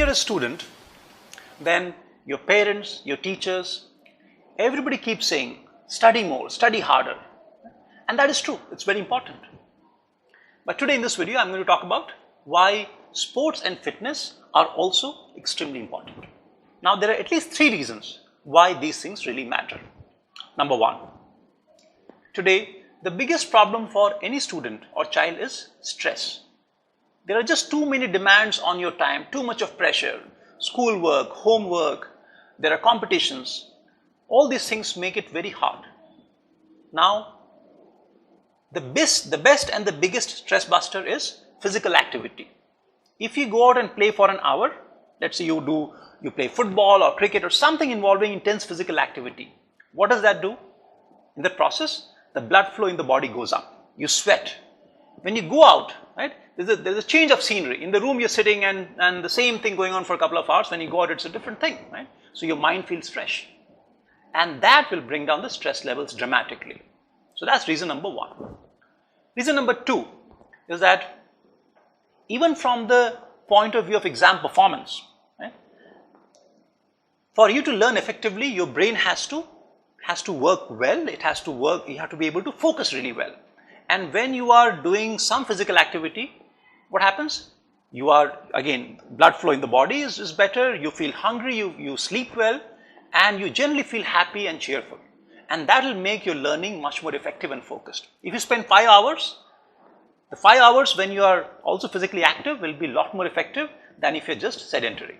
you're a student, then your parents, your teachers, everybody keeps saying, study more, study harder. And that is true, it's very important. But today in this video, I'm going to talk about why sports and fitness are also extremely important. Now, there are at least 3 reasons why these things really matter. Number 1, today, the biggest problem for any student or child is stress. There are just too many demands on your time, too much of pressure, schoolwork, homework, there are competitions. All these things make it very hard. Now, the best and the biggest stress buster is physical activity. If you go out and play for an hour, let's say you play football or cricket or something involving intense physical activity, what does that do? In the process, the blood flow in the body goes up. You sweat. When you go out, right, there's a change of scenery. In the room you're sitting and the same thing going on for a couple of hours. When you go out, it's a different thing, right? So your mind feels fresh. And that will bring down the stress levels dramatically. So that's reason number 1. Reason number 2 is that even from the point of view of exam performance, right, for you to learn effectively, your brain has to work well. It has to work, you have to be able to focus really well. And when you are doing some physical activity, what happens? You are, again, blood flow in the body is better, you feel hungry, you sleep well, and you generally feel happy and cheerful. And that will make your learning much more effective and focused. If you spend 5 hours, the 5 hours when you are also physically active will be a lot more effective than if you're just sedentary.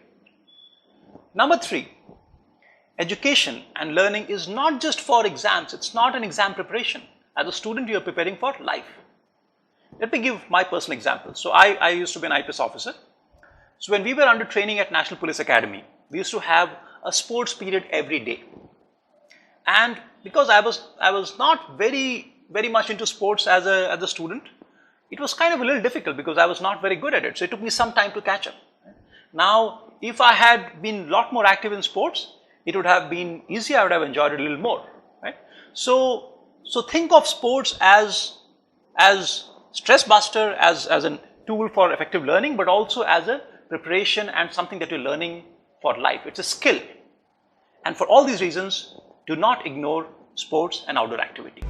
Number 3, education and learning is not just for exams. It's not an exam preparation. As a student, you are preparing for life. Let me give my personal example. So I used to be an IPS officer. So when we were under training at National Police Academy, we used to have a sports period every day. And because I was not very much into sports as a student, it was kind of a little difficult because I was not very good at it. So it took me some time to catch up. Now, if I had been a lot more active in sports, it would have been easier. I would have enjoyed it a little more, right? So think of sports as stress buster, as a tool for effective learning, but also as a preparation and something that you're learning for life. It's a skill. And for all these reasons, do not ignore sports and outdoor activity.